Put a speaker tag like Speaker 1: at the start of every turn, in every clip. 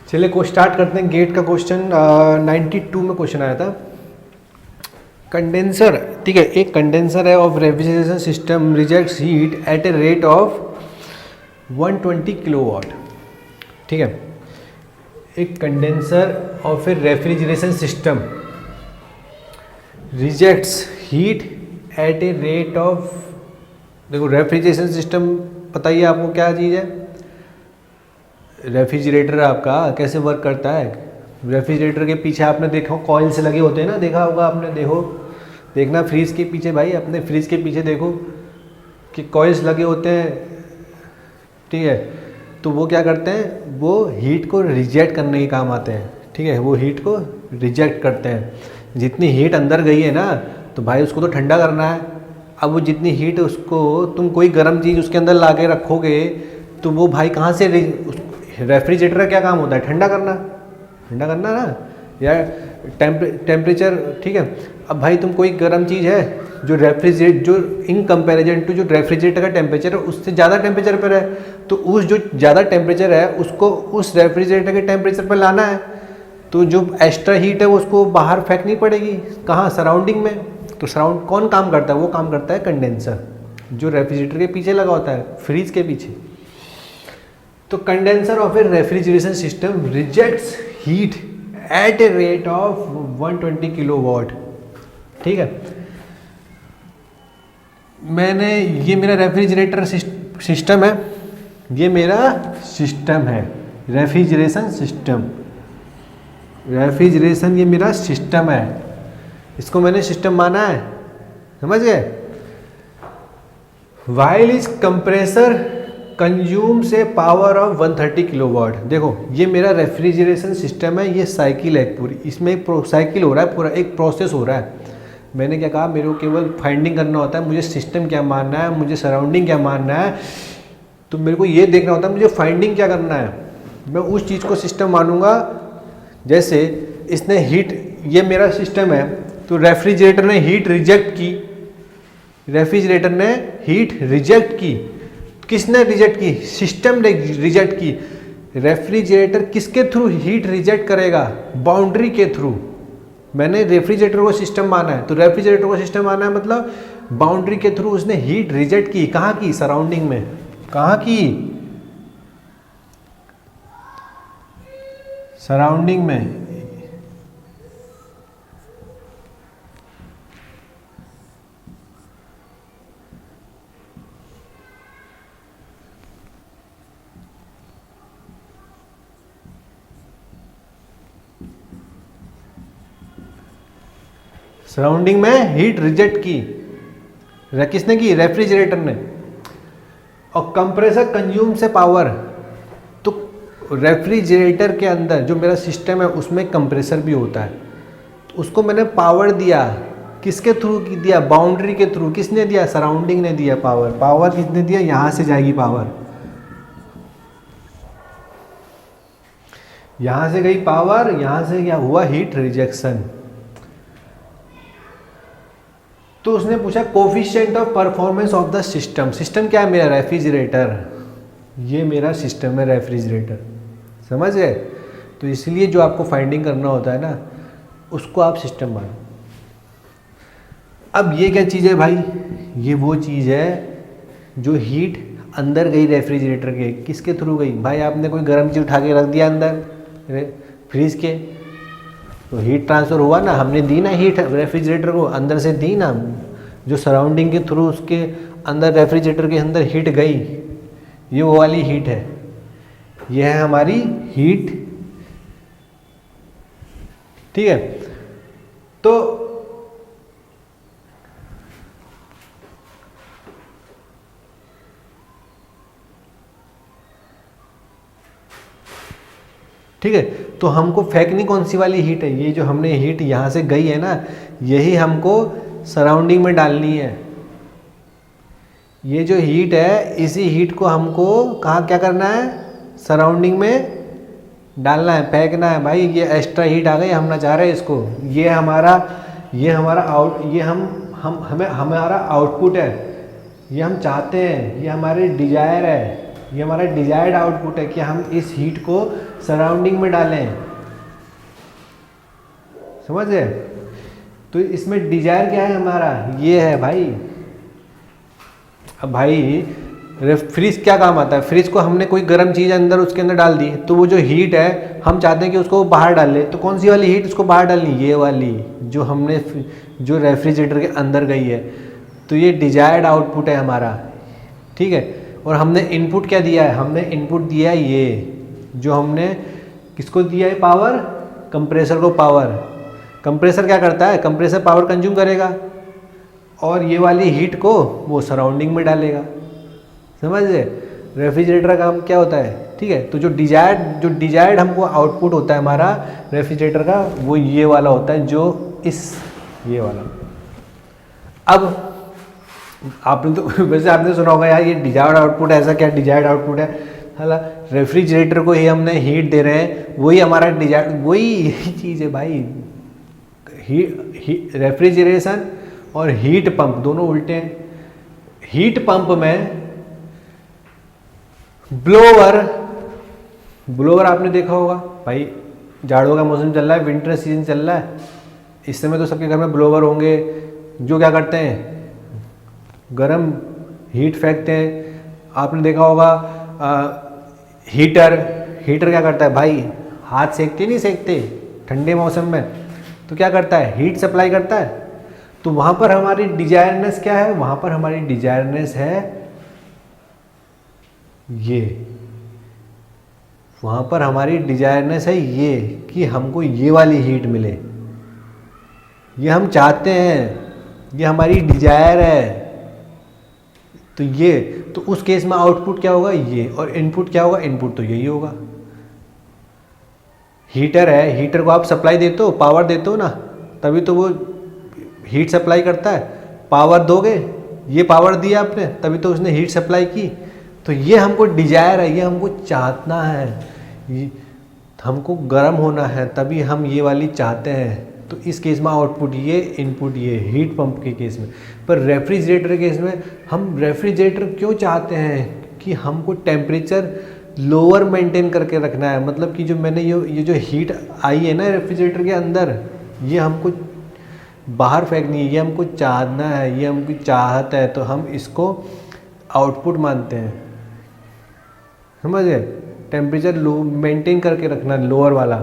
Speaker 1: चलिए को स्टार्ट करते हैं। गेट का क्वेश्चन 92 में क्वेश्चन आया था। कंडेंसर, ठीक है, एक कंडेंसर है of refrigeration system rejects heat at a rate of 120 kilowatt. ठीक है, एक condenser of A refrigeration system rejects heat at a rate of, देखो रेफ्रिजरेशन सिस्टम पता ही है आपको क्या चीज़ है। रेफ्रिजरेटर आपका कैसे वर्क करता है। रेफ्रिजरेटर के पीछे आपने देखा कॉइल्स लगे होते हैं ना, देखा होगा आपने, देखना फ्रीज के पीछे, भाई अपने फ्रीज के पीछे देखो कि कॉइल्स लगे होते हैं। ठीक है, तो वो क्या करते हैं, वो हीट को रिजेक्ट करने के काम आते हैं। ठीक है, वो हीट को रिजेक्ट करते हैं। जितनी हीट अंदर गई है ना, तो भाई उसको तो ठंडा करना है। अब वो जितनी हीट, उसको तुम कोई गर्म चीज़ उसके अंदर ला के रखोगे तो वो भाई कहाँ से, रेफ्रिजरेटर का क्या काम होता है, ठंडा करना ना, या टेम्परेचर। ठीक है, अब भाई तुम कोई गर्म चीज़ है जो जो इन कंपैरिजन टू जो रेफ्रिजरेटर का टेम्परेचर है उससे ज़्यादा टेम्परेचर पर है, तो उस जो ज़्यादा टेम्परेचर है उसको उस रेफ्रिजरेटर के टेम्परेचर पर लाना है। तो जो एक्स्ट्रा हीट है उसको बाहर फेंकनी पड़ेगी, कहाँ, सराउंडिंग में। तो कौन काम करता है, वो काम करता है कंडेंसर, जो रेफ्रिजरेटर के पीछे लगा होता है, फ्रीज के पीछे। तो condenser of A refrigeration system rejects heat at a rate of 120 kilowatt. ठीक है, ये मेरा रेफ्रिजरेटर सिस्टम है, ये मेरा सिस्टम है रेफ्रिजरेशन सिस्टम। ये मेरा सिस्टम है, इसको मैंने सिस्टम माना है, समझ गए। वाइल इज कंप्रेसर कंज्यूम से पावर ऑफ 130 किलोवाट। देखो ये मेरा रेफ्रिजरेशन सिस्टम है, ये साइकिल है पूरी, इसमें एक साइकिल हो रहा है, पूरा एक प्रोसेस हो रहा है। मैंने क्या कहा, मेरे को केवल फाइंडिंग करना होता है, मुझे सिस्टम क्या मानना है, मुझे सराउंडिंग क्या मानना है। तो मेरे को ये देखना होता है मुझे फाइंडिंग क्या करना है। मैं उस चीज़ को सिस्टम मानूंगा। जैसे इसने हीट, ये मेरा सिस्टम है, तो रेफ्रिजरेटर ने हीट रिजेक्ट की, किसने रिजेक्ट की, सिस्टम ने रिजेक्ट की। रेफ्रिजरेटर किसके थ्रू हीट रिजेक्ट करेगा, बाउंड्री के थ्रू। मैंने रेफ्रिजरेटर को सिस्टम माना है, तो रेफ्रिजरेटर को सिस्टम माना है मतलब बाउंड्री के थ्रू उसने हीट रिजेक्ट की। कहाँ की, सराउंडिंग में। कहाँ की, सराउंडिंग में। सराउंडिंग में हीट रिजेक्ट की, किसने की, रेफ्रिजरेटर ने। और कंप्रेसर कंज्यूम से पावर, तो रेफ्रिजरेटर के अंदर जो मेरा सिस्टम है उसमें कंप्रेसर भी होता है, तो उसको मैंने पावर दिया, किसके थ्रू दिया, बाउंड्री के थ्रू। किसने दिया, सराउंडिंग ने दिया पावर किसने दिया, यहाँ से जाएगी पावर, यहाँ से गई पावर, यहाँ से क्या हुआ, हीट रिजेक्शन। तो उसने पूछा coefficient of performance of the system. System क्या है, मेरा रेफ्रिजरेटर, ये मेरा सिस्टम है रेफ्रिजरेटर, समझ गए। तो इसलिए जो आपको फाइंडिंग करना होता है ना, उसको आप सिस्टम मानो। अब ये क्या चीज़ है भाई, ये वो चीज़ है जो हीट अंदर गई रेफ्रिजरेटर के, किसके थ्रू गई, भाई आपने कोई गर्म चीज़ उठा के रख दिया अंदर फ्रीज के, तो हीट ट्रांसफ़र हुआ ना, हमने दी ना हीट रेफ्रिजरेटर को, अंदर से दी ना, जो सराउंडिंग के थ्रू उसके अंदर रेफ्रिजरेटर के अंदर हीट गई, ये वो वाली हीट है, ये है हमारी हीट। ठीक है, तो ठीक है, तो हमको फेंकनी कौन सी वाली हीट है, ये जो हमने हीट यहाँ से गई है ना, यही हमको सराउंडिंग में डालनी है। ये जो हीट है, इसी हीट को हमको कहाँ क्या करना है, सराउंडिंग में डालना है, फेंकना है। भाई ये एक्स्ट्रा हीट आ गई, हम ना चाह रहे इसको, ये हमारा हमारा आउटपुट है, ये हम चाहते हैं, ये हमारे डिजायर है। ये हमारा डिजायर्ड आउटपुट है कि हम इस हीट को सराउंडिंग में डालें, समझ गए। तो इसमें डिजायर क्या है हमारा, ये है भाई। अब भाई फ्रिज क्या काम आता है, फ्रिज को हमने कोई गर्म चीज़ अंदर उसके अंदर डाल दी, तो वो जो हीट है हम चाहते हैं कि उसको बाहर डाल ले, तो कौन सी वाली हीट उसको बाहर डालनी, ये वाली जो हमने जो रेफ्रिजरेटर के अंदर गई है। तो ये डिजायर्ड आउटपुट है हमारा, ठीक है। और हमने इनपुट क्या दिया है, हमने इनपुट दिया है ये जो हमने किसको दिया है, पावर, कंप्रेसर को पावर। कंप्रेसर क्या करता है, कंप्रेसर पावर कंज्यूम करेगा और ये वाली हीट को वो सराउंडिंग में डालेगा, समझ गए। रेफ्रिजरेटर का काम क्या होता है, ठीक है। तो जो डिजायर्ड हमको आउटपुट होता है हमारा रेफ्रिजरेटर का, वो ये वाला होता है, जो ये वाला। अब आपने तो वैसे आपने सुना होगा यार ये डिजायर्ड आउटपुट है, ऐसा क्या डिजायर्ड आउटपुट है, हाला रेफ्रिजरेटर को ही हमने हीट दे रहे हैं, वही हमारा डिजायर्ड, वही यही चीज़ है भाई। रेफ्रिजरेशन और हीट पंप दोनों उल्टे हैं। हीट पंप में ब्लोवर आपने देखा होगा भाई, जाड़ों का मौसम चल रहा है, विंटर सीजन चल रहा है, इस समय तो सबके घर में ब्लोवर होंगे, जो क्या करते हैं गरम हीट फेंकते हैं। आपने देखा होगा हीटर क्या करता है भाई, हाथ सेकते नहीं सेकते ठंडे मौसम में, तो क्या करता है, हीट सप्लाई करता है। तो वहाँ पर हमारी डिजायरनेस क्या है, वहाँ पर हमारी डिजायरनेस है ये, वहाँ पर हमारी डिजायरनेस है ये कि हमको ये वाली हीट मिले, ये हम चाहते हैं, ये हमारी डिजायर है। तो ये, तो उस केस में आउटपुट क्या होगा ये, और इनपुट क्या होगा, इनपुट तो यही होगा। हीटर है, हीटर को आप सप्लाई देते हो, पावर देते हो ना, तभी तो वो हीट सप्लाई करता है। पावर दोगे, ये पावर दिया आपने, तभी तो उसने हीट सप्लाई की। तो ये हमको डिजायर है, ये हमको चाहना है, ये हमको गर्म होना है, तभी हम ये वाली चाहते हैं। तो इस केस में आउटपुट ये, इनपुट ये, हीट पंप के केस में। पर रेफ्रिजरेटर के केस में हम रेफ्रिजरेटर क्यों चाहते हैं कि हमको टेम्परेचर लोअर मेंटेन करके रखना है, मतलब कि जो मैंने ये जो हीट आई है ना रेफ्रिजरेटर के अंदर, ये हमको बाहर फेंकनी है, ये हमको चाहना है, ये हमको चाहत है, तो हम इसको आउटपुट मानते हैं, समझ गए। टेम्परेचर लो मेंटेन करके रखना, लोअर वाला,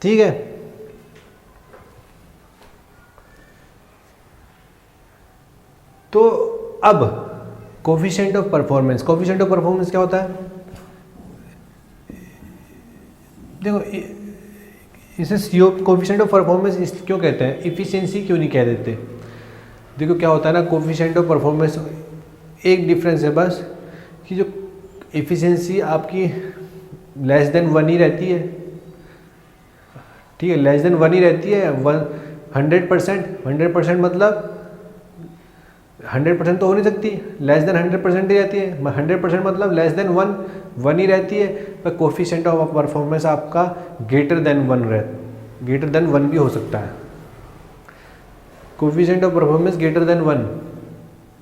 Speaker 1: ठीक है। तो अब coefficient of performance, coefficient of performance क्या होता है, देखो इसे सीओ कोफिशिएंट ऑफ परफॉर्मेंस क्यों कहते हैं, इफिशिएंसी क्यों नहीं कह देते। देखो क्या होता है ना, कोफिशिएंट ऑफ परफॉर्मेंस एक डिफरेंस है बस, कि जो इफिशिएंसी आपकी लेस देन 1 ही रहती है, ठीक है, लेस देन 1 ही रहती है। 100% मतलब 100% तो हो नहीं सकती, लेस देन 100% ही रहती है। 100% मतलब लेस देन 1 ही रहती है। पर कोफिशिएंट ऑफ परफॉर्मेंस आपका ग्रेटर देन 1 भी हो सकता है। Coefficient of performance greater than 1,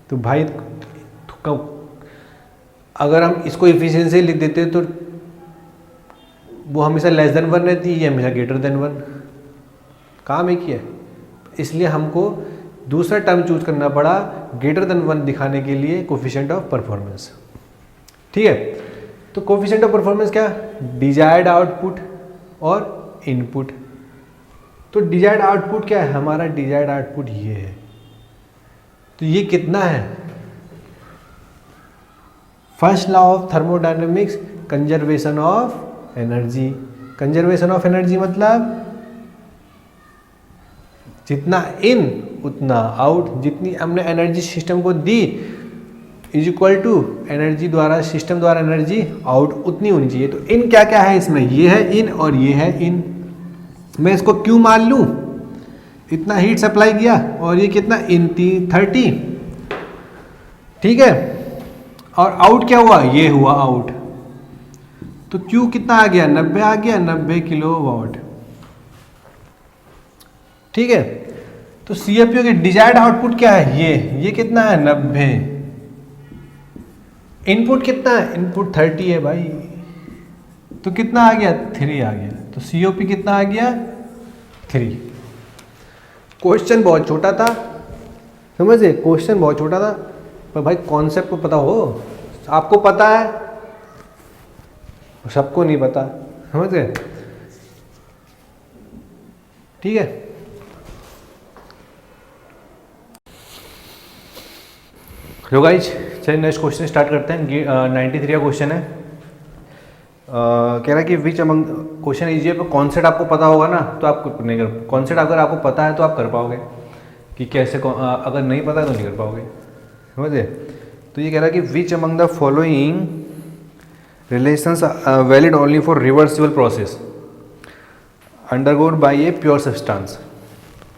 Speaker 1: तो भाई अगर हम इसको इफिशिएंसी लिख देते तो वो हमेशा लेस देन 1 रहती है, ये हमेशा ग्रेटर देन 1, काम एक ही है। इसलिए हमको दूसरा टर्म चूज करना पड़ा ग्रेटर देन 1 दिखाने के लिए, कोफिशिएंट ऑफ परफॉर्मेंस, ठीक है। तो कोफिशिएंट ऑफ परफॉर्मेंस क्या, डिजायर्ड आउटपुट और इनपुट। तो डिजायर्ड आउटपुट क्या है, हमारा डिजायर्ड आउटपुट ये है। तो ये कितना है, first law of thermodynamics, conservation of energy. Conservation of energy मतलब जितना इन उतना आउट, जितनी हमने एनर्जी सिस्टम को दी इज इक्वल टू एनर्जी द्वारा, सिस्टम द्वारा एनर्जी आउट उतनी होनी चाहिए। तो इन क्या क्या है इसमें, ये है इन और ये है इन। मैं इसको क्यों मान लूँ, इतना हीट सप्लाई किया और ये कितना इन 30, ठीक है। और आउट क्या हुआ, ये हुआ आउट। तो क्यू कितना आ गया, 90 आ गया, 90 किलोवाट, ठीक है। तो सीएपीयू के डिजायर्ड आउटपुट क्या है, ये कितना है 90, इनपुट कितना है, इनपुट 30 है भाई, तो कितना आ गया 3 आ गया, तो COP कितना आ गया 3। क्वेश्चन बहुत छोटा था, समझे, क्वेश्चन बहुत छोटा था, पर भाई कॉन्सेप्ट को पता हो, आपको पता है, सबको नहीं पता, समझ गए, ठीक है। लो गाइज, चलिए नेक्स्ट क्वेश्चन स्टार्ट करते हैं। 93 का क्वेश्चन है, कह रहा है कि विच अमंग, क्वेश्चन इजी है, पर कॉन्सेप्ट आपको पता होगा ना तो आप नहीं कर, कॉन्सेप्ट अगर आपको पता है तो आप कर पाओगे, कि कैसे अगर नहीं पता है तो नहीं कर पाओगे, समझे। तो ये कह रहा है कि which among the following relations valid only for reversible process undergone by a pure substance,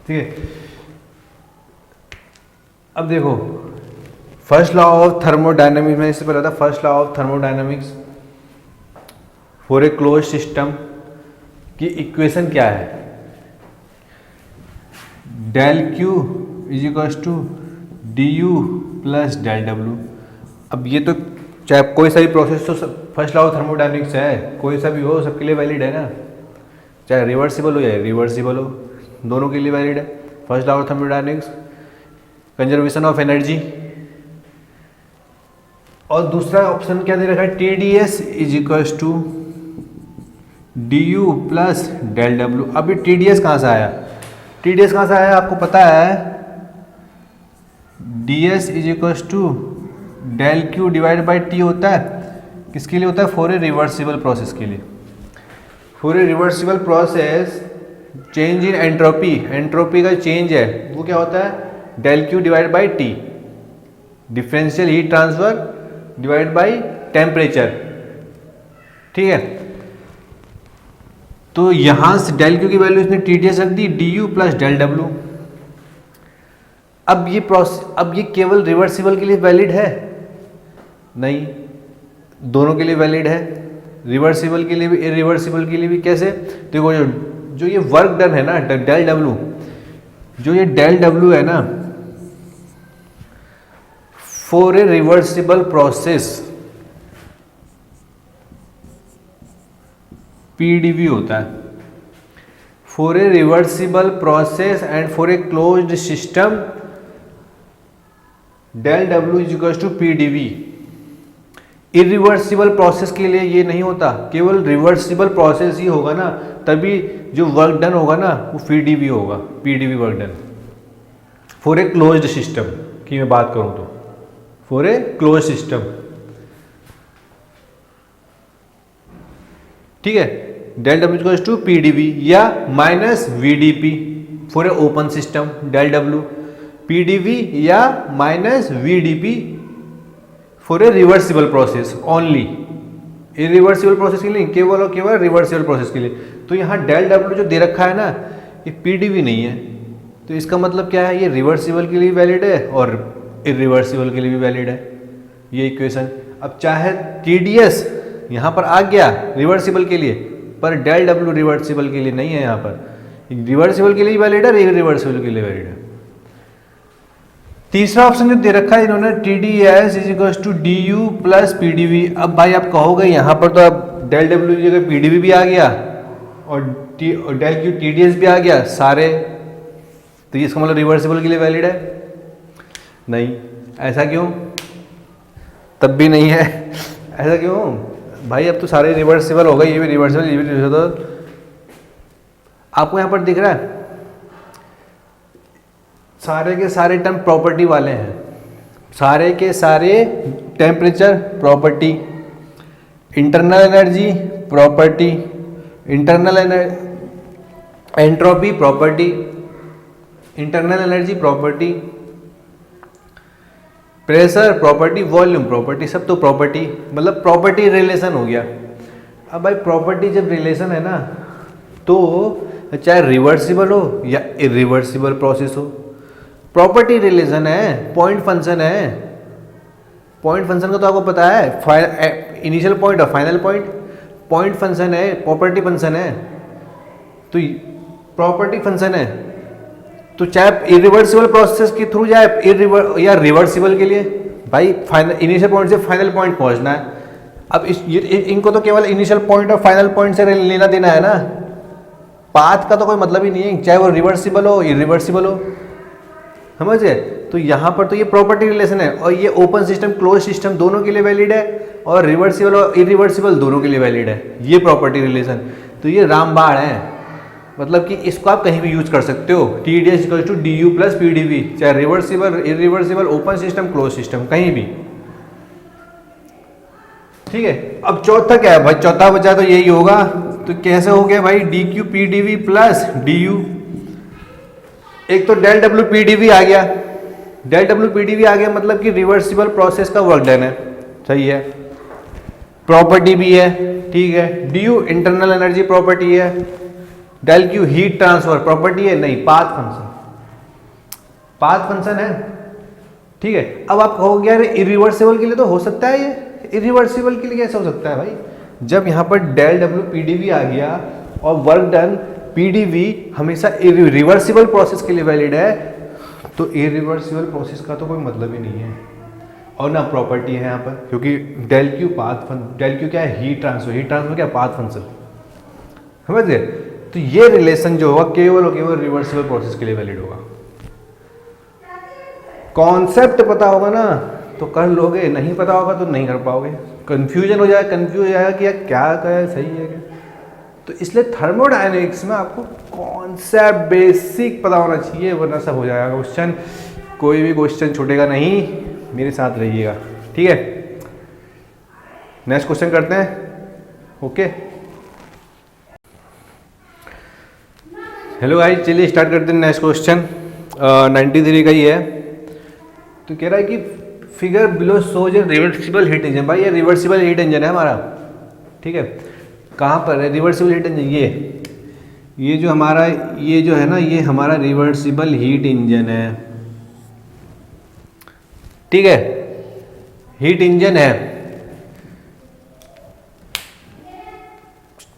Speaker 1: ठीक है। अब देखो, फर्स्ट लॉ ऑफ थर्मोडायनामिक्स में इससे पहले था, first law of thermodynamics for a close system की इक्वेशन क्या है, del Q is equals to D U plus del W. अब ये तो चाहे कोई सा भी प्रोसेस, तो फर्स्ट लॉ ऑफ थर्मोडायनामिक्स है, कोई सा भी हो सबके लिए वैलिड है ना, चाहे रिवर्सिबल हो या रिवर्सिबल हो, दोनों के लिए वैलिड है। First law of thermodynamics, conservation of energy, और दूसरा ऑप्शन क्या दे रखा है, TdS is equals to D U plus del W. अभी TdS कहाँ से आया, TdS कहाँ से आया आपको पता है, DS is equals to del Q divide by T होता है, किसके लिए होता है, फॉर ए रिवर्सिबल प्रोसेस के लिए। For a reversible process change in entropy, entropy का चेंज है वो क्या होता है, del Q divide by T, differential heat transfer divide by temperature, ठीक है। तो यहां से डेल क्यू की वैल्यू इसने TdS रख दी, D U plus del W. अब ये प्रोसेस, अब ये केवल रिवर्सिबल के लिए वैलिड है नहीं, दोनों के लिए वैलिड है, रिवर्सिबल के लिए भी इरिवर्सिबल के लिए भी। कैसे, देखो जो ये वर्क डन है ना, डेल डब्ल्यू, जो ये डेल डब्ल्यू है ना, for a reversible process PdV होता है, for a reversible process and for a closed system del W is equal to PdV। Irreversible process के लिए ये नहीं होता, केवल रिवर्सिबल प्रोसेस ही होगा ना, तभी जो वर्क डन होगा ना वो PdV होगा, PdV work done, for a closed system की मैं बात करूं तो, फॉर ए क्लोज सिस्टम, ठीक है। Del W equals to PdV या minus VdP for a open system, del W PdV या minus VdP for a reversible process only, irreversible process के लिए केवल और केवल रिवर्सिबल प्रोसेस के लिए। तो यहाँ डेल डब्ल्यू जो दे रखा है ना, ये PdV नहीं है, तो इसका मतलब क्या है, ये रिवर्सिबल के लिए वैलिड है और इरिवर्सिबल के लिए भी वैलिड है ये इक्वेशन। अब चाहे TdS यहाँ पर आ गया रिवर्सिबल के लिए, पर डेल डब्ल्यू रिवर्सिबल के लिए नहीं है, यहाँ पर रिवर्सिबल के लिए वैलिड है, इरिवर्सिबल के लिए वैलिड है। तीसरा ऑप्शन जो दे रखा है इन्होंने, TdS is equal to D U plus PdV। अब भाई आप कहोगे यहाँ पर तो अब डेल डब्ल्यू की जगह PdV भी आ गया और डेल क्यू TdS भी आ गया सारे, तो ये इसका मतलब रिवर्सिबल के लिए वैलिड है नहीं। ऐसा क्यों, तब भी नहीं है, ऐसा क्यों भाई, अब तो सारे रिवर्सिबल हो गए, ये भी रिवर्सिबल, ये भी रिवर्सिबल। आपको यहाँ पर दिख रहा है सारे के सारे टर्म प्रॉपर्टी वाले हैं, सारे के सारे temperature property, internal energy property, internal entropy property, internal energy property, pressure property, volume property, सब तो प्रॉपर्टी, मतलब प्रॉपर्टी रिलेशन हो गया। अब भाई प्रॉपर्टी जब रिलेशन है ना, तो चाहे रिवर्सिबल हो या इरिवर्सिबल प्रोसेस हो, प्रॉपर्टी रिलेशन है, पॉइंट फंक्शन है। पॉइंट फंक्शन का तो आपको पता है, इनिशियल पॉइंट और फाइनल पॉइंट, पॉइंट फंक्शन है, प्रॉपर्टी फंक्शन है, तो प्रॉपर्टी फंक्शन है। तो चाहे इरिवर्सिबल प्रोसेस के थ्रू जाए या रिवर्सिबल के लिए, भाई फाइनल इनिशियल पॉइंट से फाइनल पॉइंट पहुंचना है। अब इनको तो केवल इनिशियल पॉइंट और फाइनल पॉइंट से लेना देना है ना, पाथ का तो कोई मतलब ही नहीं है, चाहे वो रिवर्सिबल हो इरिवर्सिबल हो, समझे। तो यहाँ पर तो ये प्रॉपर्टी रिलेशन है, और ये ओपन सिस्टम क्लोज सिस्टम दोनों के लिए वैलिड है, और रिवर्सिबल और इरिवर्सिबल दोनों के लिए वैलिड है ये प्रॉपर्टी रिलेशन। तो ये रामबाण है, मतलब कि इसको आप कहीं भी यूज कर सकते हो। T D S equal to D U plus P D V, चाहे reversible irreversible open system close system कहीं भी, ठीक है। अब चौथा क्या है भाई, चौथा बचा तो यही होगा। तो कैसे हो गया भाई, D Q P D V plus D U. एक तो del W P D V आ गया, del W P D V आ गया मतलब कि रिवर्सिबल प्रोसेस का वर्क डन है, सही है, प्रॉपर्टी भी है, ठीक है। D U internal energy property है, del Q heat transfer property है, नहीं पाथ फंक्शन, पाथ फंक्शन है, ठीक है। अब आप कहोगे यार इरिवर्सिबल के लिए तो हो सकता है, ये इरिवर्सिबल के लिए कैसे हो सकता है भाई, जब यहाँ पर del W P D V आ गया और work done P D V हमेशा रिवर्सिबल प्रोसेस के लिए वैलिड है, तो इरिवर्सिबल प्रोसेस का तो कोई मतलब ही नहीं है, और ना प्रॉपर्टी है यहाँ पर, क्योंकि डेल क्यू डेल क्यू क्या है, हीट ट्रांसफर क्या, पाथ फंक्शन, समझ गए। तो ये रिलेशन जो होगा केवल और केवल रिवर्सिबल प्रोसेस के लिए वैलिड होगा। कॉन्सेप्ट पता होगा ना तो कर लोगे, नहीं पता होगा तो नहीं कर पाओगे, कंफ्यूज हो जाएगा कि यार क्या है, सही है क्या। तो इसलिए थर्मोडायनेमिक्स में आपको कॉन्सेप्ट बेसिक पता होना चाहिए, वरना सब हो जाएगा क्वेश्चन, कोई भी क्वेश्चन छूटेगा नहीं, मेरे साथ रहिएगा, ठीक है। नेक्स्ट क्वेश्चन करते हैं, ओके। हेलो भाई, चलिए स्टार्ट करते हैं नेक्स्ट क्वेश्चन, 93 का ही है। तो कह रहा है कि फिगर बिलो शोज ए रिवर्सिबल हीट इंजन, भाई ये रिवर्सिबल हीट इंजन है हमारा, ठीक है। कहाँ पर है रिवर्सिबल हीट इंजन, ये जो हमारा ये जो है ना, ये हमारा रिवर्सिबल हीट इंजन है, ठीक है, हीट इंजन है।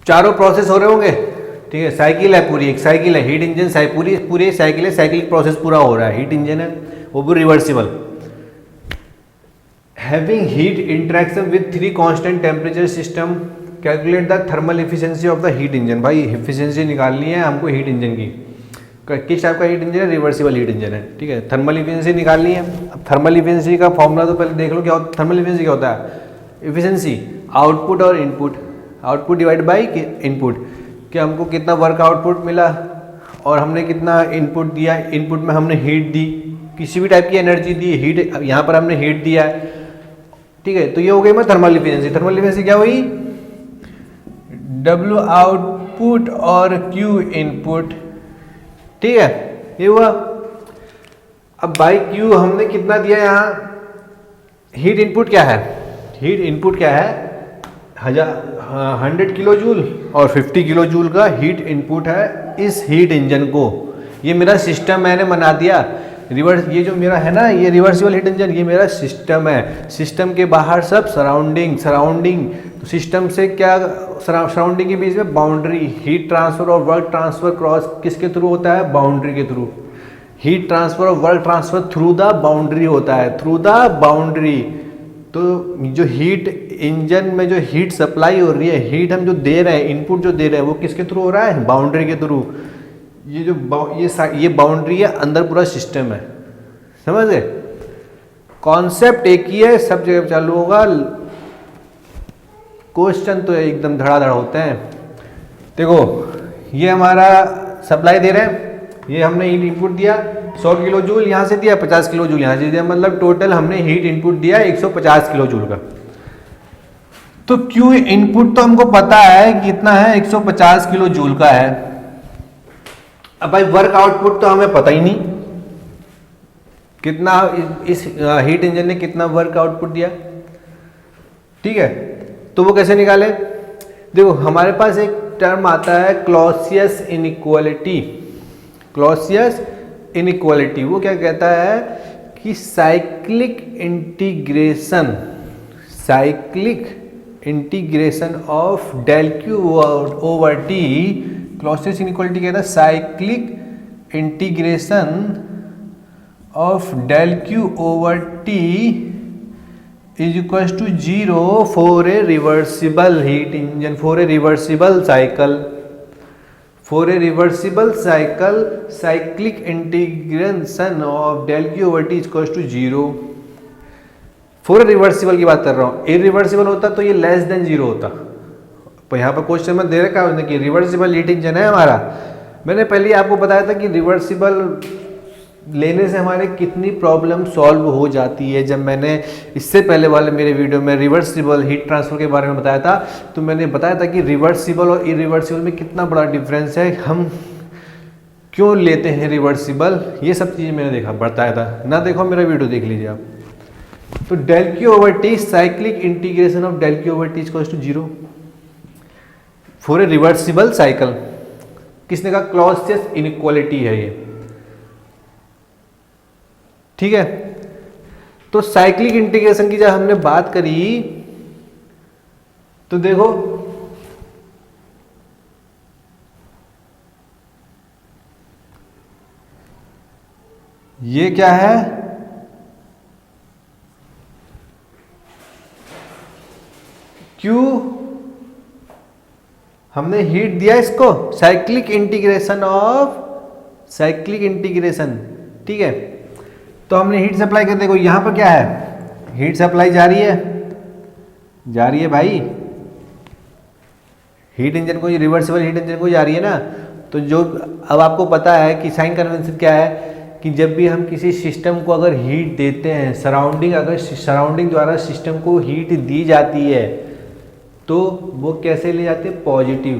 Speaker 1: चारों प्रोसेस हो रहे होंगे, ठीक है, साइकिल है पूरी, एक साइकिल है, हीट इंजन पूरी साइकिल है, साइक्लिक प्रोसेस पूरा हो रहा है, हीट इंजन है वो भी reversible. Having heat interaction with 3 constant temperature system, calculate the thermal efficiency of the heat engine. भाई एफिशिएंसी निकालनी है हमको हीट इंजन की, किस टाइप का हीट इंजन है, रिवर्सिबल हीट इंजन है, ठीक है। थर्मल एफिशिएंसी निकालनी है। अब थर्मल एफिशिएंसी का फॉर्मूला तो पहले देख लो क्या होता है। थर्मल एफिशिएंसी क्या होता है, एफिशिएंसी आउटपुट और input, output divide by input, कि हमको कितना वर्क आउटपुट मिला और हमने कितना इनपुट दिया, इनपुट में हमने हीट दी, किसी भी टाइप की एनर्जी दी, हीट यहाँ पर हमने हीट दिया है, ठीक है। तो ये हो गई मैं थर्मल एफिशिएंसी। थर्मल एफिशिएंसी क्या हुई, W आउटपुट और Q इनपुट, ठीक है, ये हुआ। अब बाई Q हमने कितना दिया यहाँ, हीट इनपुट क्या है, हीट इनपुट क्या है 100 किलो जूल और 50 किलो जूल का हीट इनपुट है इस हीट इंजन को। ये मेरा सिस्टम मैंने बना दिया, रिवर्स, ये जो मेरा है ना ये रिवर्सिबल हीट इंजन, ये मेरा सिस्टम है। सिस्टम के बाहर सब सराउंडिंग, तो सिस्टम से क्या, सराउंडिंग के बीच में बाउंड्री, हीट ट्रांसफर और वर्क ट्रांसफर क्रॉस किसके थ्रू होता है, बाउंड्री के थ्रू। हीट ट्रांसफर और work transfer through the boundary होता है, थ्रू द बाउंड्री। तो जो हीट इंजन में जो हीट सप्लाई हो रही है, हीट हम जो दे रहे हैं, इनपुट जो दे रहे हैं वो किसके थ्रू हो रहा है, बाउंड्री के थ्रू। ये जो ये बाउंड्री है, अंदर पूरा सिस्टम है, समझ गए। कॉन्सेप्ट एक ही है, सब जगह चालू होगा, क्वेश्चन तो एकदम धड़ाधड़ होते हैं। देखो ये हमारा सप्लाई दे रहे हैं, ये हमने हीट इनपुट दिया 100 किलो जूल यहाँ से दिया, 50 किलो जूल यहाँ से दिया, मतलब टोटल हमने हीट इनपुट दिया 150 किलो जूल का। तो Q इनपुट तो हमको पता है कितना है, 150 किलो जूल का है। अब भाई वर्क आउटपुट तो हमें पता ही नहीं कितना, इस हीट इंजन ने कितना वर्क आउटपुट दिया, ठीक है। तो वो कैसे निकाले, देखो हमारे पास एक टर्म आता है क्लॉसियस इनइक्वालिटी। क्लॉसियस इनइक्वालिटी वो क्या कहता है कि cyclic integration of del Q over T. Clausius inequality कहता है cyclic integration of del Q over T is equal to 0 for a reversible heat engine, for a reversible cycle, for a reversible cycle cyclic integration of del Q over T equal to 0। For a reversible की बात कर रहा हूँ, irreversible होता तो ये less than 0 होता। तो यहाँ पर क्वेश्चन में दे रखा है कि रिवर्सिबल हीट इंजन है हमारा। मैंने पहले ही आपको बताया था कि रिवर्सिबल लेने से हमारे कितनी प्रॉब्लम सॉल्व हो जाती है। जब मैंने इससे पहले वाले मेरे वीडियो में रिवर्सिबल हीट ट्रांसफर के बारे में बताया था, तो मैंने बताया था कि रिवर्सिबल और इरिवर्सिबल में कितना बड़ा डिफरेंस है, हम क्यों लेते हैं रिवर्सिबल, ये सब चीज़ें मैंने बताया था। ना देखो मेरा वीडियो देख लीजिए आप। तो del Q over T cyclic integration of del Q over T equals to 0 for a reversible cycle. किसने कहा? क्लॉसियस इनइक्वालिटी है ये, ठीक है। तो साइक्लिक इंटीग्रेशन की जब हमने बात करी तो देखो ये क्या है, Q हमने हीट दिया इसको, cyclic integration of cyclic integration, ठीक है। तो हमने हीट सप्लाई कर, देखो यहां पर क्या है, हीट सप्लाई जा रही है भाई, हीट इंजन को, रिवर्सिबल हीट इंजन को जा रही है ना। तो जो अब आपको पता है कि साइन कन्वेंशन क्या है कि जब भी हम किसी सिस्टम को अगर हीट देते हैं, अगर सराउंडिंग द्वारा सिस्टम को हीट दी जाती है तो वो कैसे ली जाती है? पॉजिटिव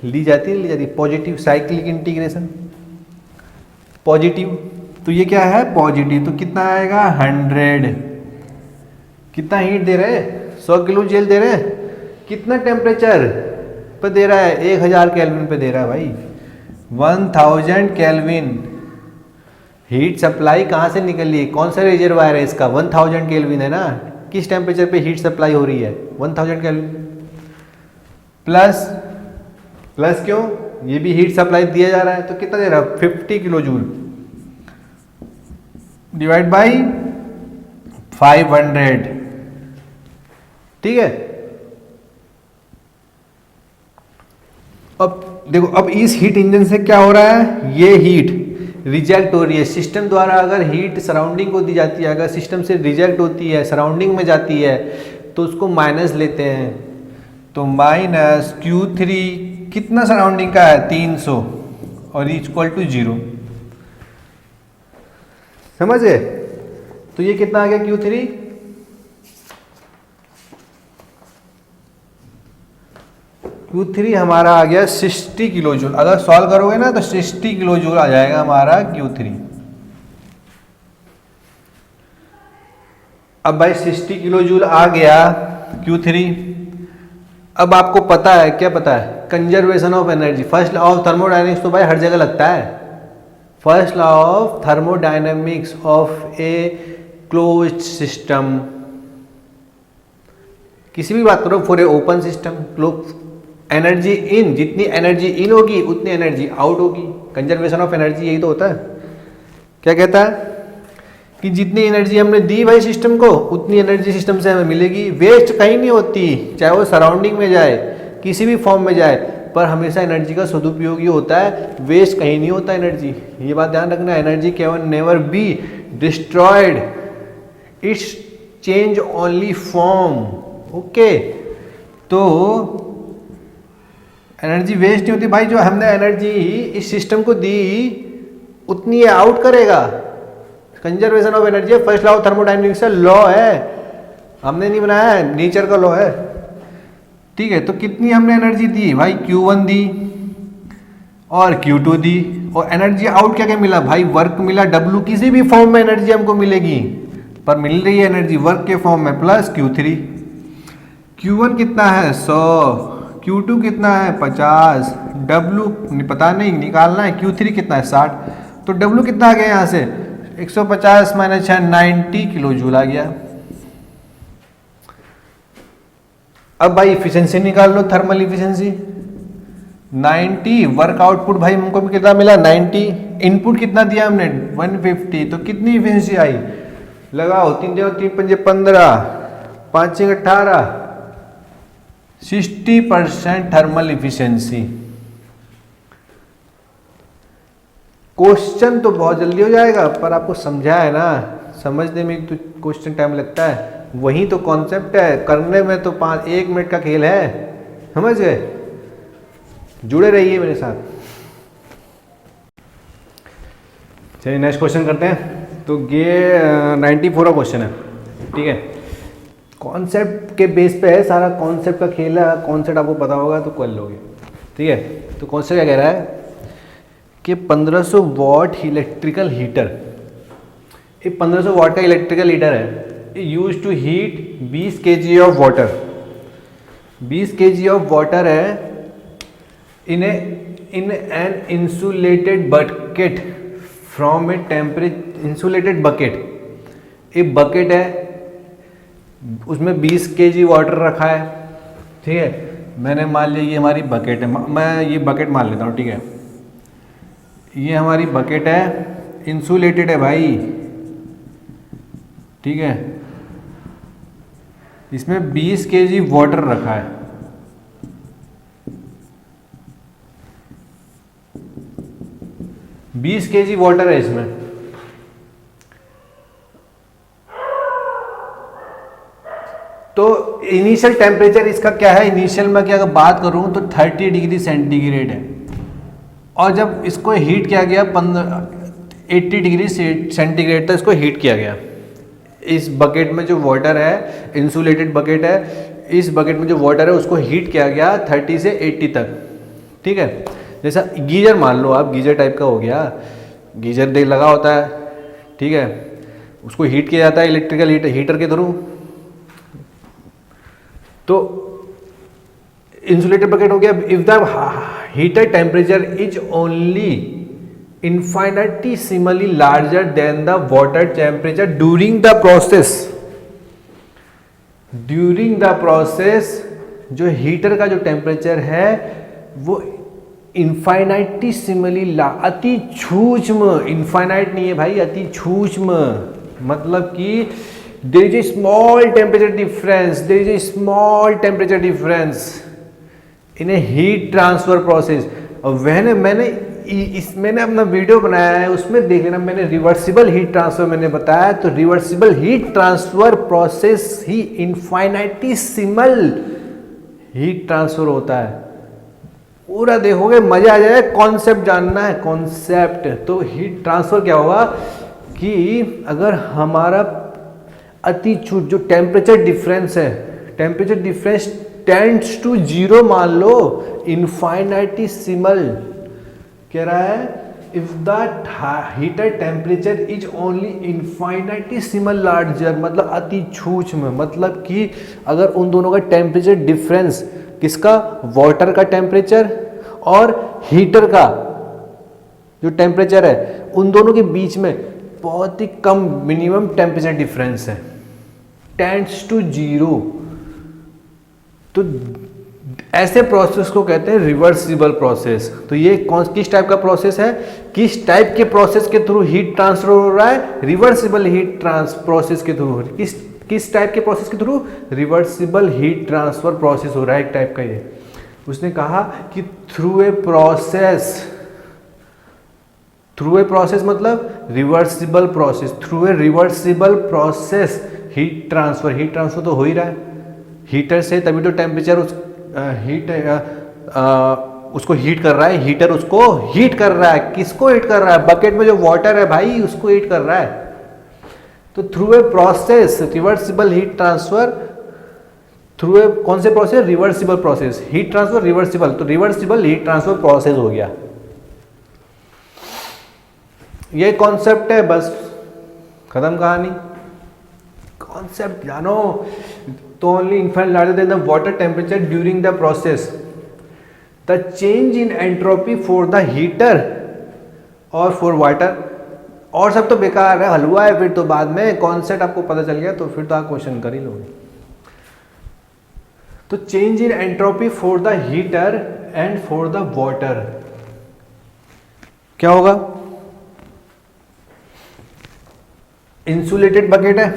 Speaker 1: ली जाती है, पॉजिटिव साइक्लिक इंटीग्रेशन पॉजिटिव। तो ये क्या है? पॉजिटिव। तो कितना आएगा? 100। कितना हीट दे रहे हैं? 100 किलो जेल दे रहे हैं। कितना टेम्परेचर पे दे रहा है? 1000 केल्विन पे दे रहा है भाई, 1000 केल्विन। हीट सप्लाई कहाँ से निकल रही है? कौन सा रिजर्वायर है इसका? 1000 केल्विन है ना। किस टेम्परेचर पे हीट सप्लाई हो रही है? 1000 केल्विन प्लस क्यों? ये भी हीट सप्लाई दिया जा रहा है, तो कितना दे रहा है? 50 किलो जूल डिवाइड बाई 500, ठीक है। अब देखो, अब इस हीट इंजन से क्या हो रहा है? ये हीट रिजेक्ट हो रही है सिस्टम द्वारा। अगर हीट सराउंडिंग को दी जाती है, अगर सिस्टम से रिजेक्ट होती है, सराउंडिंग में जाती है, तो उसको माइनस लेते हैं। तो माइनस Q3 कितना सराउंडिंग का है? 300 और इक्वल टू 0, समझ गए? तो ये कितना आ गया? Q3 Q3 हमारा आ गया 60 किलो जूल। अगर सॉल्व करोगे ना तो 60 किलो जूल आ जाएगा हमारा Q3। अब भाई 60 किलो जूल आ गया Q3। अब आपको पता है, क्या पता है? Conservation of energy, first law of thermodynamics तो भाई हर जगह लगता है। First law of thermodynamics of A closed system, किसी भी बात करो, for a open system, energy in, जितनी एनर्जी इन होगी उतनी एनर्जी आउट होगी। कंजर्वेशन ऑफ एनर्जी यही तो होता है। क्या कहता है कि जितनी एनर्जी हमने दी भाई सिस्टम को, उतनी एनर्जी सिस्टम से हमें मिलेगी। वेस्ट कहीं नहीं होती, चाहे वो सराउंडिंग में जाए, किसी भी फॉर्म में जाए, पर हमेशा एनर्जी का सदुपयोग ही होता है, वेस्ट कहीं नहीं होता एनर्जी। ये बात ध्यान रखना, energy can never be destroyed, it's change only form. Okay, तो एनर्जी वेस्ट नहीं होती भाई। जो हमने एनर्जी इस सिस्टम को दी उतनी ये आउट करेगा। Conservation of energy first law of thermodynamics का लॉ है, हमने नहीं बनाया है, नेचर का लॉ है, ठीक है। तो कितनी हमने एनर्जी दी भाई? Q1 दी और Q2 दी, और एनर्जी आउट क्या क्या मिला भाई? वर्क मिला, W किसी भी फॉर्म में एनर्जी हमको मिलेगी, पर मिल रही है एनर्जी वर्क के फॉर्म में, प्लस Q3। Q1 कितना है? 100, Q2 कितना है? 50, W पता नहीं, निकालना है। Q3 कितना है? 60। तो W कितना आ गया यहाँ से? 150 माइनस 90 किलो जूल आ गया। अब भाई इफिशिएंसी निकाल लो, थर्मल इफिशिएंसी 90, वर्क आउटपुट भाई हमको भी कितना मिला? 90, इनपुट कितना दिया हमने? 150। तो कितनी इफिशिएंसी आई? लगाओ, 3 पंजे 15, 5 6 18, 60% थर्मल इफिशिएंसी। क्वेश्चन तो बहुत जल्दी हो जाएगा, पर आपको समझा है ना, समझने में तो क्वेश्चन टाइम लगता है, वही तो कॉन्सेप्ट है, करने में तो 1 मिनट का खेल है। समझ गए? जुड़े रहिए मेरे साथ। चलिए नेक्स्ट क्वेश्चन करते हैं। तो ये 94वां क्वेश्चन है, ठीक है। कॉन्सेप्ट के बेस पे है सारा, कॉन्सेप्ट का खेल है, कॉन्सेप्ट आपको पता होगा तो कर लोगे, ठीक है। तो कॉन्सेप्ट क्या कह रहा है कि 1500 वॉट इलेक्ट्रिकल हीटर, ये 1500 वॉट का इलेक्ट्रिकल हीटर है, use to heat 20 kg of water, 20 kg of water है in an insulated bucket from a temperature, insulated bucket, एक बकेट है उसमें 20 kg वाटर रखा है, ठीक है। मैंने मान लिया ये हमारी बकेट है, मैं ये बकेट मान लेता हूँ, ठीक है। ये हमारी बकेट है, इंसुलेटेड है भाई, ठीक है। इसमें 20 kg वाटर रखा है, बीस kg वाटर है इसमें। तो इनिशियल टेम्परेचर इसका क्या है, इनिशियल में क्या अगर बात करूं तो 30 डिग्री सेंटीग्रेड है, और जब इसको हीट किया गया 80 डिग्री सेंटीग्रेड तक इसको हीट किया गया। इस बकेट में जो वाटर है, इंसुलेटेड बकेट है, इस बकेट में जो वाटर है उसको हीट किया गया 30 से 80 तक, ठीक है। जैसा गीजर मान लो आप, गीजर टाइप का हो गया, गीजर देख लगा होता है, ठीक है, उसको हीट किया जाता है इलेक्ट्रिकल हीटर के थ्रू। तो इंसुलेटेड बकेट हो गया। If the heater temperature is only infinitesimally larger than the water temperature during the process, during the process जो हीटर का जो टेम्परेचर है वो इनफाइनाइटिसिमली अति सूक्ष्म, इनफाइनाइट नहीं है भाई, अति सूक्ष्म, मतलब कि there is a small temperature difference, there is a small temperature difference in a heat transfer process. और मैंने अपना वीडियो बनाया है, उसमें देख लेना, मैंने रिवर्सिबल हीट ट्रांसफर मैंने बताया। तो रिवर्सिबल हीट ट्रांसफर प्रोसेस ही इनफाइनाइटिसिमल हीट ट्रांसफर होता है। पूरा देखोगे मजा आ जाएगा, कॉन्सेप्ट जानना है, कॉन्सेप्ट। तो हीट ट्रांसफर क्या होगा कि अगर हमारा अति छोट जो टेम्परेचर डिफरेंस है, टेम्परेचर डिफरेंस टेंड्स टू 0 मान लो, इनफाइनाइटिसिमल कह रहा है, if the heater temperature is only infinitesimal larger, मतलब अति सूक्ष्म, मतलब कि अगर उन दोनों का टेम्परेचर डिफरेंस, किसका, वाटर का टेम्परेचर और हीटर का जो टेम्परेचर है, उन दोनों के बीच में बहुत ही कम मिनिमम टेम्परेचर डिफरेंस है, टेंड्स टू 0, तो ऐसे प्रोसेस को कहते हैं रिवर्सिबल प्रोसेस। तो ये किस टाइप का प्रोसेस है, किस टाइप के प्रोसेस के थ्रू हीट ट्रांसफर हो रहा है, रिवर्सिबल हीट प्रोसेस के थ्रू। किस टाइप के प्रोसेस के through, reversible heat transfer process हो रहा है एक टाइप का ये। उसने कहा कि थ्रू ए प्रोसेस मतलब reversible process, through a reversible process heat transfer तो हो ही रहा है हीटर से, तभी तो टेम्परेचर उसको हीट कर रहा है, हीटर उसको हीट कर रहा है। किसको हीट कर रहा है, बकेट में जो वाटर है भाई उसको हीट कर रहा है। तो through a process reversible heat transfer, through a कौन से process, reversible process, heat transfer reversible, तो रिवर्सिबल हीट ट्रांसफर प्रोसेस हो गया। ये कॉन्सेप्ट है, बस खत्म कहानी। कॉन्सेप्ट जानो तो only infinite larger than the water temperature during the process, the change in entropy for the heater और फॉर वाटर। और सब तो बेकार है, हलवा है। फिर तो बाद में कॉन्सेप्ट आपको पता चल गया तो फिर तो आप क्वेश्चन कर ही लोगे। तो change in entropy for the heater and for the water क्या होगा, इंसुलेटेड बकेट है,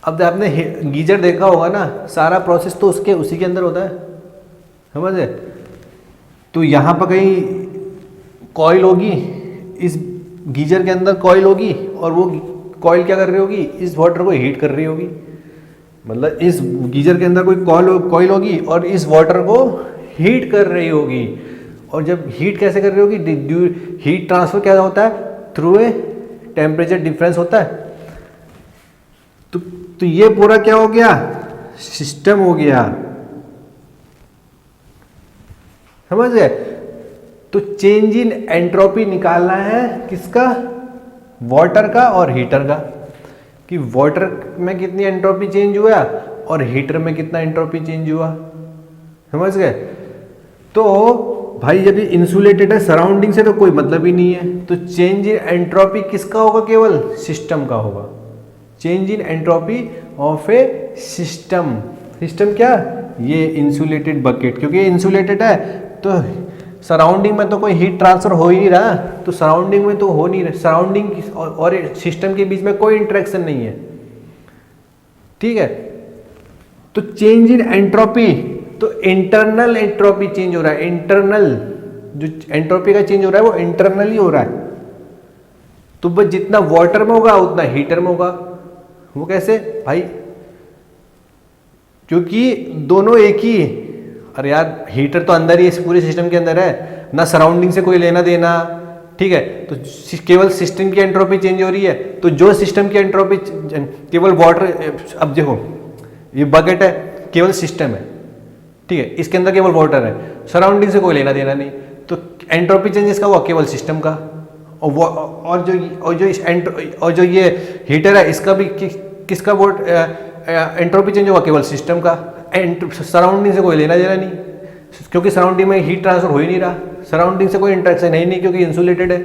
Speaker 1: अब आपने गीजर देखा होगा ना, सारा प्रोसेस तो उसके उसी के अंदर होता है, समझे। तो यहाँ पर कहीं कॉइल होगी, इस गीजर के अंदर कॉइल होगी, और वो कॉइल क्या कर रही होगी, इस वाटर को हीट कर रही होगी। मतलब इस गीजर के अंदर कोई कॉइल होगी और इस वाटर को हीट कर रही होगी। और जब हीट कैसे कर रही होगी, हीट ट्रांसफर क्या होता है, थ्रू ए टेम्परेचर डिफरेंस होता है। तो ये पूरा क्या हो गया, सिस्टम हो गया, समझ गए। तो चेंज इन एंट्रोपी निकालना है किसका, वाटर का और हीटर का, कि वाटर में कितनी एंट्रोपी चेंज हुआ और हीटर में कितना एंट्रोपी चेंज हुआ, समझ गए। तो भाई जब ये इंसुलेटेड है सराउंडिंग से तो कोई मतलब ही नहीं है, तो चेंज इन एंट्रोपी किसका होगा, केवल सिस्टम का होगा। Change in entropy of A system, system क्या, ये इंसुलेटेड बकेट, क्योंकि ये इंसुलेटेड है तो सराउंडिंग में तो कोई हीट ट्रांसफर हो ही नहीं रहा, तो सराउंडिंग में तो हो नहीं रहा, सराउंडिंग और सिस्टम के बीच में कोई इंटरेक्शन नहीं है, ठीक है। तो चेंज इन एंट्रोपी, तो इंटरनल एंट्रोपी चेंज हो रहा है, इंटरनल जो एंट्रोपी का चेंज हो रहा है वो इंटरनली हो रहा है। तो बस जितना वाटर में होगा उतना हीटर में होगा। वो कैसे भाई, क्योंकि दोनों एक ही, अरे यार हीटर तो अंदर ही पूरे सिस्टम के अंदर है ना, सराउंडिंग से कोई लेना देना, ठीक है। तो केवल सिस्टम की एंट्रोपी चेंज हो रही है, तो जो सिस्टम की एंट्रोपी केवल वाटर, अब देखो ये बकेट है, केवल सिस्टम है, ठीक है, इसके अंदर केवल वाटर है, सराउंडिंग से कोई लेना देना नहीं, तो एंट्रोपी चेंज इसका हुआ केवल सिस्टम का। और जो ये हीटर है इसका भी किसका एंट्रोपी चेंज होगा, केवल सिस्टम का, सराउंडिंग से कोई लेना देना नहीं, क्योंकि सराउंडिंग में हीट ट्रांसफर हो ही नहीं रहा, सराउंडिंग से कोई इंटरेक्शन है ही नहीं क्योंकि इंसुलेटेड है।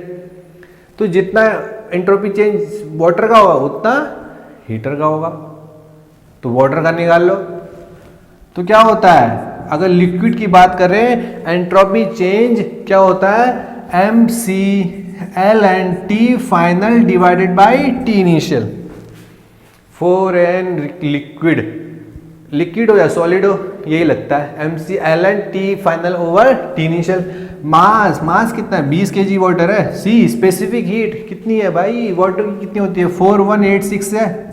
Speaker 1: तो जितना एंट्रोपी चेंज वाटर का होगा उतना हीटर का होगा, तो वाटर का निकाल लो। तो क्या होता है, अगर लिक्विड की बात करें एंट्रोपी चेंज क्या होता है, MCLNT final divided by T initial. For an liquid हो या सॉलिड हो यही लगता है, MCLNT final over T initial. Mass कितना है, 20 kg वाटर है। सी स्पेसिफिक हीट कितनी है भाई, वाटर की कितनी होती है, 4186 है।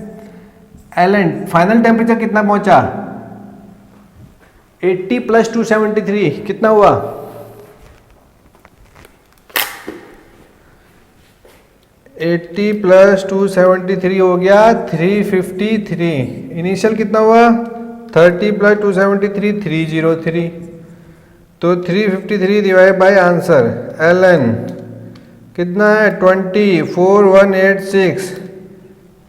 Speaker 1: LN फाइनल टेम्परेचर कितना पहुंचा, 80 + 273 कितना हुआ, 80 + 273 हो गया 353। इनिशियल कितना हुआ, 30 + 273 303। तो 353 डिवाइड बाय आंसर LN कितना है 24186,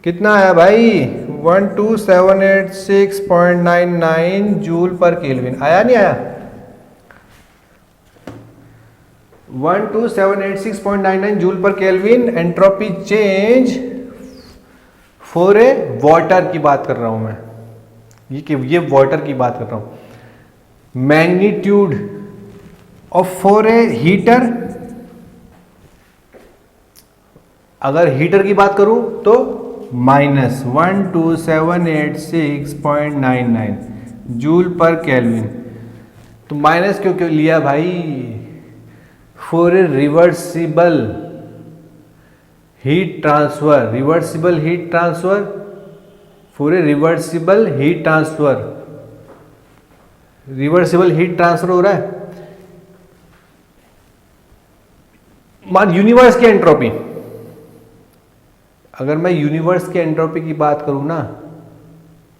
Speaker 1: कितना आया भाई 12786.99 जूल पर केल्विन। आया नहीं आया, 12786.99 जूल पर kelvin entropy change for A water की बात कर रहा हूं मैं, ये वाटर की बात कर रहा हूं। Magnitude of for a heater, अगर हीटर की बात करूं तो -12786.99 जूल पर केल्विन। तो माइनस क्यों क्यों लिया भाई, for a reversible heat transfer, reversible heat transfer, for a reversible heat transfer, reversible heat transfer हो रहा है। मान यूनिवर्स की एंट्रोपी, अगर मैं यूनिवर्स के एंट्रोपी की बात करूं ना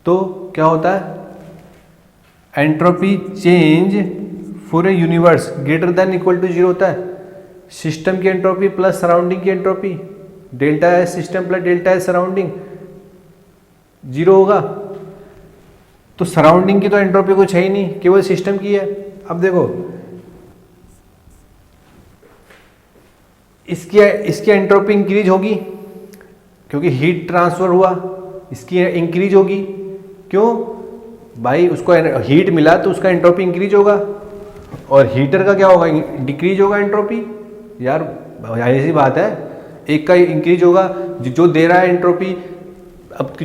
Speaker 1: तो क्या होता है, entropy change for a universe greater than equal to 0 होता है। सिस्टम की एंट्रोपी प्लस सराउंडिंग की entropy, delta S system plus delta S surrounding 0 होगा। तो सराउंडिंग की तो एंट्रोपी कुछ है ही नहीं, केवल सिस्टम की है। अब देखो इसकी एंट्रोपी इंक्रीज होगी क्योंकि हीट ट्रांसफर हुआ, इसकी इंक्रीज होगी। क्यों भाई, उसको हीट मिला तो उसका एंट्रोपी इंक्रीज होगा, और हीटर का क्या होगा, डिक्रीज होगा एंट्रोपी। यार ऐसी बात है, एक का इंक्रीज होगा जो दे रहा है एंट्रोपी, अब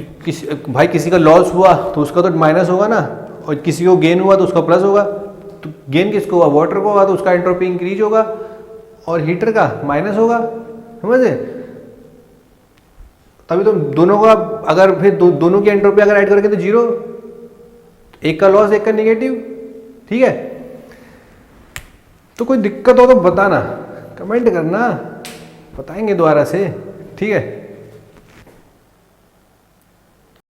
Speaker 1: भाई किसी का लॉस हुआ तो उसका तो माइनस होगा ना, और किसी को गेन हुआ तो उसका प्लस होगा। तो गेन किसको हुआ, वाटर को हुआ, तो उसका एंट्रोपी इंक्रीज होगा और हीटर का माइनस होगा, समझे। तभी तो दोनों का अगर फिर दोनों की एंट्रोपी अगर ऐड करेंगे तो जीरो, एक का लॉस एक का निगेटिव, ठीक है। तो कोई दिक्कत हो तो बताना, कमेंट करना, बताएंगे दोबारा से, ठीक है।